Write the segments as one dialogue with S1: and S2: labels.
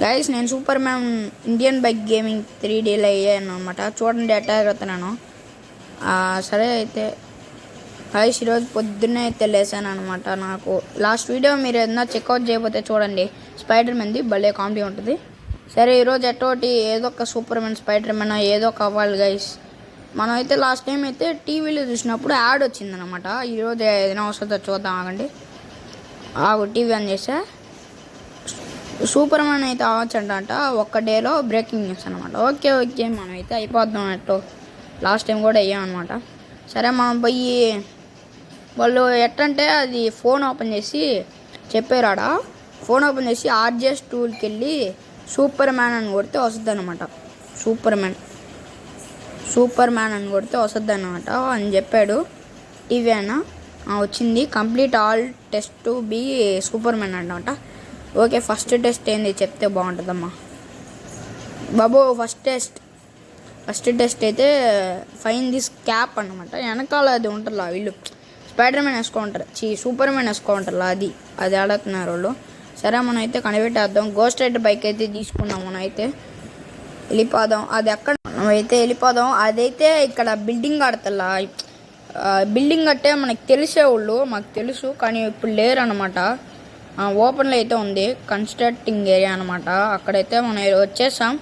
S1: Guys నేను Superman Indian bike gaming 3Dలో అయ్యాను అనమాట. చూడండి ఎట్లా ఎగురుతున్నాను. సరే అయితే గైస్ ఈరోజు పొద్దున్నే అయితే లేసాను అనమాట. నాకు లాస్ట్ వీడియో మీరు ఏదైనా చెక్అవుట్ చేయకపోతే చూడండి, స్పైడర్ మ్యాన్ది భలే కామెడీ ఉంటుంది. సరే ఈరోజు ఎటువంటి ఏదో ఒక సూపర్ మ్యాన్ స్పైడర్ మ్యాన్ ఏదో ఒక అవ్వాలి గైస్. మనం అయితే లాస్ట్ టైం అయితే టీవీలో చూసినప్పుడు యాడ్ వచ్చిందనమాట. ఈరోజు ఏదైనా వస్తుందో చూద్దాం ఆగండి. టీవీ ఆన్ చేసా, సూపర్ మ్యాన్ అయితే అవ్వచ్చంట ఒక్క డేలో బ్రేకింగ్ న్యూస్ అనమాట. ఓకే మనం అయితే అయిపోద్దాం అన్నట్టు లాస్ట్ టైం కూడా అయ్యాం అనమాట. సరే మనం పోయి వాళ్ళు ఎట్టంటే అది ఫోన్ ఓపెన్ చేసి చెప్పారాడా, ఫోన్ ఓపెన్ చేసి ఆర్జెస్ టూల్కి వెళ్ళి సూపర్ మ్యాన్ అని కొడితే వస్తుంది అనమాట. సూపర్ మ్యాన్ అని కొడితే వస్తుంది అనమాట అని చెప్పాడు. టీవీ అయినా వచ్చింది. Complete all test to be superman అనమాట. ఓకే ఫస్ట్ టెస్ట్ ఏంది చెప్తే బాగుంటుందమ్మా బాబు. ఫస్ట్ టెస్ట్ అయితే ఫైన్ దిస్ క్యాప్ అనమాట. వెనకాల అది ఉంటుందా, వీళ్ళు స్పైడర్ మ్యాన్ వేసుకోంటారు, సూపర్ మ్యాన్ వేసుకోంటారు, అది ఆడుతున్నారు వాళ్ళు. సరే మనం అయితే కనిపెట్టేద్దాం. గోస్ట్ రైడర్ బైక్ అయితే తీసుకున్నాం. మనం అయితే వెళ్ళిపోదాం. అది ఎక్కడ మనం అయితే వెళ్ళిపోదాం. అదైతే ఇక్కడ బిల్డింగ్ ఆడతల్లా, బిల్డింగ్ కట్టే మనకు తెలిసేవాళ్ళు, మాకు తెలుసు కానీ ఇప్పుడు లేరు అనమాట. ఓపెన్లో అయితే ఉంది, కన్స్ట్రక్టింగ్ ఏరియా అనమాట. అక్కడైతే మనం వచ్చేసాం.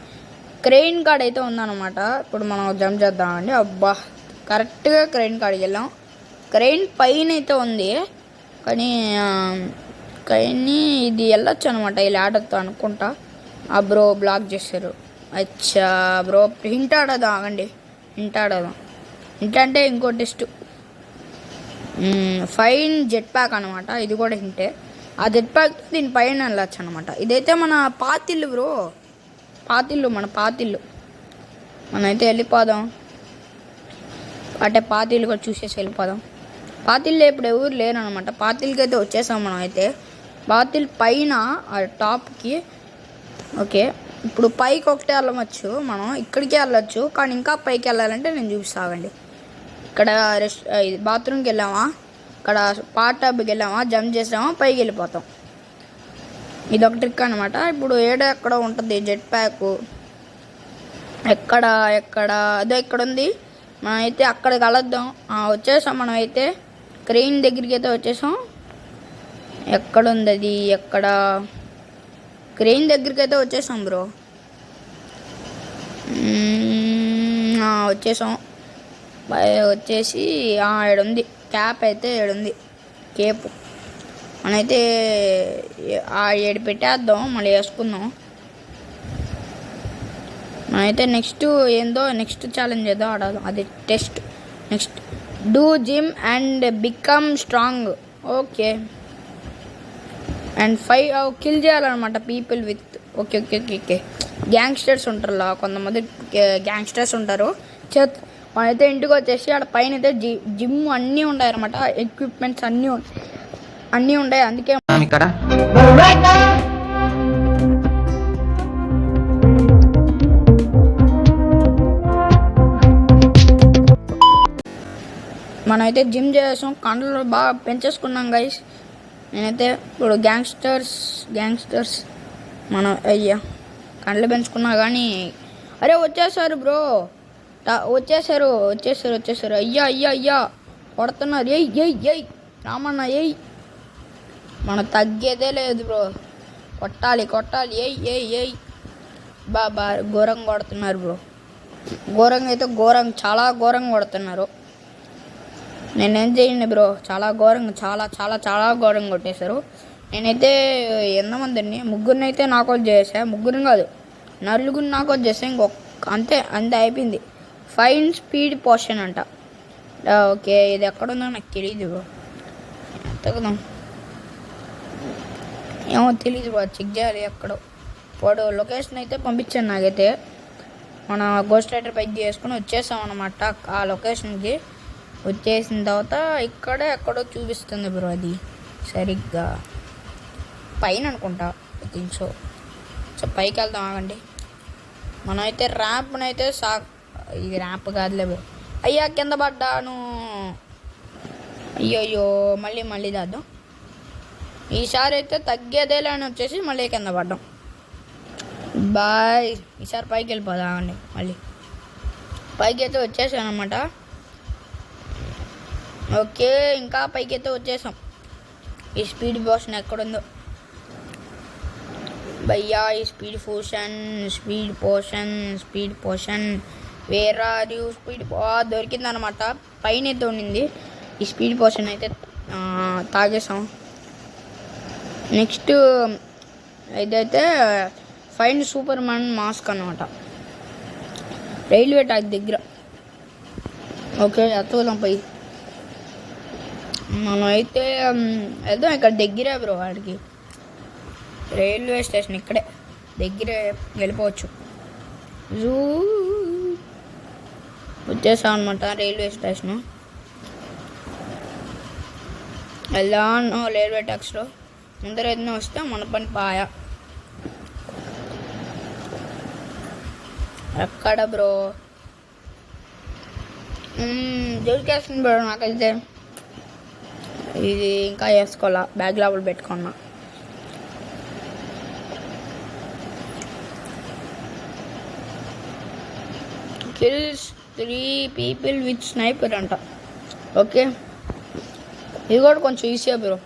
S1: క్రెయిన్ కార్డ్ అయితే ఉందన్నమాట. ఇప్పుడు మనం జంప్ చేద్దామండి. అబ్బా కరెక్ట్గా క్రెయిన్ కార్డ్కి వెళ్ళాం. క్రెయిన్ పైన అయితే ఉంది కానీ క్రెయిన్ని ఇది వెళ్ళొచ్చు అనమాట ఈ ల్యాడర్తో అనుకుంటా. బ్రో బ్లాక్ చేశారు. అచ్చా బ్రో హింట్ ఆడదాం ఆగండి, హింట్ అంటే ఇంకో టెస్ట్ ఫైన్ జెట్ ప్యాక్ అనమాట. ఇది కూడా హింటే. ఆ జెట్ ప్యాక్ దీని పైన వెళ్ళచ్చు అనమాట. ఇదైతే మన పాతిల్లు బ్రో, మన పాతిల్లు. మనమైతే వెళ్ళిపోదాం. అంటే పాతిల్లు కూడా చూసేసి వెళ్ళిపోదాం. పాతిల్లు ఇప్పుడు ఎవరు లేరు అనమాట. పాతిల్కి అయితే వచ్చేసాం మనం అయితే. పాతిల్ పైన టాప్కి. ఓకే ఇప్పుడు పైకి ఒకటే వెళ్ళవచ్చు మనం, ఇక్కడికే వెళ్ళచ్చు కానీ ఇంకా పైకి వెళ్ళాలంటే నేను చూపిస్తాగండి. ఇక్కడ బాత్రూమ్కి వెళ్ళామా, ఇక్కడ పార్ట్ టబ్కి వెళ్ళామా, జంప్ చేసామా, పైకి వెళ్ళిపోతాం. ఇది ఒక ట్రిక్ అనమాట. ఇప్పుడు ఎక్కడ ఉంటుంది జెట్ ప్యాక్, ఎక్కడ అదే ఇక్కడ ఉంది. మనం అయితే అక్కడికి వెళ్ళొద్దాం. వచ్చేసాం మనం అయితే క్రెయిన్ దగ్గరికి అయితే వచ్చేసాం. ఎక్కడుంది అది, క్రెయిన్ దగ్గరికి అయితే వచ్చేసాం బ్రో. వచ్చేసాం. వచ్చేసి ఏడుంది క్యాప్ అయితే, ఏడుంది కేపు. మనమైతే ఏడు పెట్టేద్దాం, మళ్ళీ వేసుకుందాం. మనమైతే నెక్స్ట్ ఛాలెంజ్ ఏదో ఆడాలి, అది test. Next do gym and become strong. Okay and 5 kill చేయాలన్నమాట పీపుల్ విత్. ఓకే గ్యాంగ్స్టర్స్ ఉంటారు, కొంతమంది గ్యాంగ్స్టర్స్ ఉంటారు. మనైతే ఇంటికి వచ్చేసి ఆడ పైన అయితే జిమ్ అన్నీ ఉంటాయి అనమాట. ఎక్విప్మెంట్స్ అన్నీ ఉంటాయి. అందుకే ఇక్కడ మనమైతే జిమ్ చేసాం, కండలు బాగా పెంచేసుకున్నాం గైస్. నేనైతే ఇప్పుడు గ్యాంగ్స్టర్స్ మనం కండలు పెంచుకున్నా కానీ అరే వచ్చేసారు బ్రో, వచ్చేసారు. అయ్యా కొడుతున్నారు. ఎయ్ రామన్న ఎయ్. మనం తగ్గేదే లేదు బ్రో, కొట్టాలి. ఎయ్ బాబా ఘోరంగా కొడుతున్నారు బ్రో. చాలా ఘోరంగా కొడుతున్నారు. నేనేం చేయండి బ్రో, చాలా ఘోరంగా, చాలా ఘోరంగా కొట్టేశారు. నేనైతే ఎంతమందిని ముగ్గురిని అయితే నాకౌట్ చేసా. ముగ్గురిని కాదు, నలుగురిని నాకౌట్ చేసా. అంతే అయిపోయింది. ఫైన్ స్పీడ్ పోషన్ అంట. ఓకే ఇది ఎక్కడుందో నాకు తెలియదు బ్రో, ఎత్తకదాం. ఏమో తెలియదు బ్రో, చెక్ చేయాలి ఎక్కడో. వాడు లొకేషన్ అయితే పంపించాను నాకైతే. మన గోస్ట్ రైడర్ బైక్ చేసుకుని వచ్చేసాం అనమాట. ఆ లొకేషన్కి వచ్చేసిన తర్వాత ఎక్కడో చూపిస్తుంది బ్రో, అది సరిగ్గా పైన అనుకుంటా. సో పైకి వెళ్దాం ఆగండి. మనమైతే ర్యాంప్నైతే ఇది ర్యాంప్ కాదులే బ్రో. అయ్యా కింద పడ్డాను. అయ్యో మళ్ళీ దాద్దాం. ఈసారి అయితే తగ్గేదేలే అని వచ్చేసి మళ్ళీ కింద పడ్డాం. బాయ్. ఈసారి పైకి వెళ్ళిపోదా అండి మళ్ళీ. పైకి అయితే వచ్చేసాను అనమాట. ఓకే, ఇంకా పైకి అయితే వచ్చేసాం. ఈ స్పీడ్ పోషన్ ఎక్కడుందో భయ్యా. ఈ speed potion where are you? దొరికిందనమాట. పైన అయితే ఉండింది. ఈ స్పీడ్ పోషన్ అయితే తాగేసాం. నెక్స్ట్ ఇదైతే ఫైండ్ సూపర్ మ్యాన్ మాస్క్ అనమాట, రైల్వే ట్రాక్ దగ్గర. ఓకే, ఎత్తుదాం పై. మనం అయితే వెళ్దాం. ఇక్కడ దగ్గరే బ్రో వాడికి. రైల్వే స్టేషన్ ఇక్కడే దగ్గరే, వెళ్ళిపోవచ్చు. జూ వచ్చేసాం అనమాట రైల్వే స్టేషను. వెళ్దాం రైల్వే ట్యాక్స్లో. ముందర ఏదైనా వస్తే మన పని పాయ. ఎక్కడ బ్రో? దొరికేస్తుంది బ్రో నాకైతే. ఇది ఇంకా వేసుకోవాలా, బ్యాగ్ లోపల పెట్టుకున్నా. కిల్స్ 3 people విత్ స్నైపర్ అంట. ఓకే, ఇది కూడా కొంచెం ఈజీ బ్రో.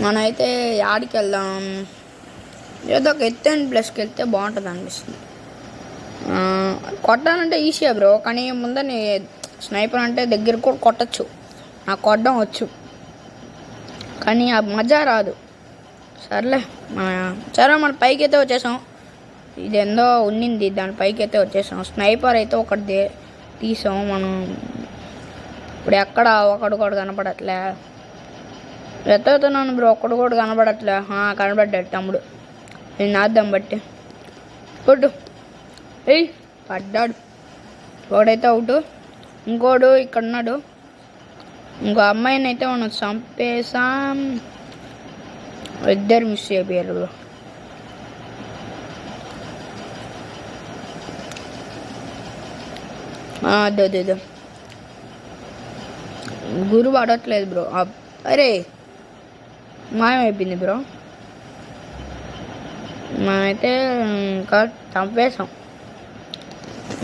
S1: మనమైతే యాడికి వెళ్దాం? ఏదో ఒక ఎత్తైన ప్లేస్కి వెళ్తే బాగుంటుంది అనిపిస్తుంది. కొట్టాలంటే ఈజీ బ్రో, కానీ ముందని స్నైపర్ అంటే దగ్గర కూడా కొట్టచ్చు. నాకు కొట్టడం వచ్చు, కానీ ఆ మజా రాదు. సరే మన పైకి అయితే వచ్చేసాం. ఇది ఎందో ఉండింది, దాని పైకి అయితే వచ్చేసాం. స్నైపర్ అయితే ఒకటి తీసాం మనం. ఇప్పుడు ఎక్కడ ఒకడు కూడా కనపడట్లే. ఎత్తుతున్నాను బ్రో, ఒక్కడు కూడా కనపడట్లే. కనపడ్డాడు తమ్ముడు. నేను నాద్దాం బట్టి కొట్టు. పడ్డాడు ఒకడైతే అవుట్. ఇంకోడు ఇక్కడ ఉన్నాడు. ఇంకో అమ్మాయిని అయితే మనం చంపేసాం. ఇద్దరు మిస్ అయిపోయారు బ్రో. అదే గురు పడట్లేదు బ్రో. అరే మాయమైపోయింది బ్రో. మనమైతే ఇంకా చంపేసాం.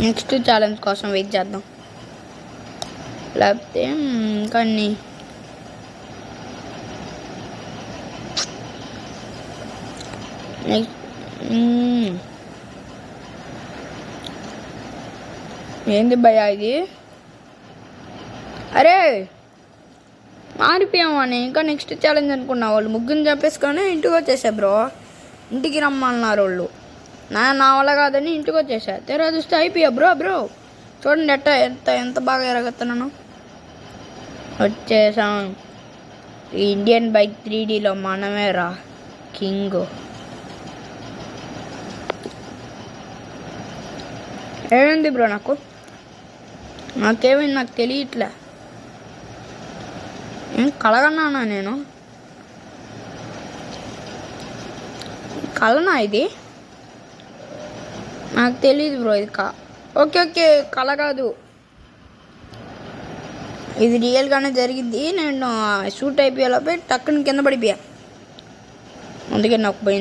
S1: నెక్స్ట్ ఛాలెంజ్ కోసం వెయిట్ చేద్దాం, లేకపోతే ఇంకా నెక్స్ట్ ఏంది భయ్యా ఇది? అరే మారిపోయామని ఇంకా నెక్స్ట్ ఛాలెంజ్ అనుకున్నా. వాళ్ళు ముగ్గురిని చంపేసుకొని ఇంటికి వచ్చేసా బ్రో. ఇంటికి రమ్మన్నారు వాళ్ళు. నా వల్ల కాదని ఇంటికి వచ్చేసా. తెరా చూస్తే అయిపోయా బ్రో. చూడండి ఎంత బాగా ఎరగతున్నాను. వచ్చేసాం. ఈ ఇండియన్ బైక్ 3Dలో మనమే రా కింగ్. ఏమైంది బ్రో? నాకేమైంది నాకు తెలియట్లే. ఏం కలగన్నానా నేను? కలనా ఇది? నాకు తెలియదు బ్రో. ఇది ఓకే కల కాదు, ఇది రియల్గానే జరిగింది. నేను షూట్ అయిపోయేలోపే టక్కుని కింద పడిపోయా, అందుకే నాకు పోయింది.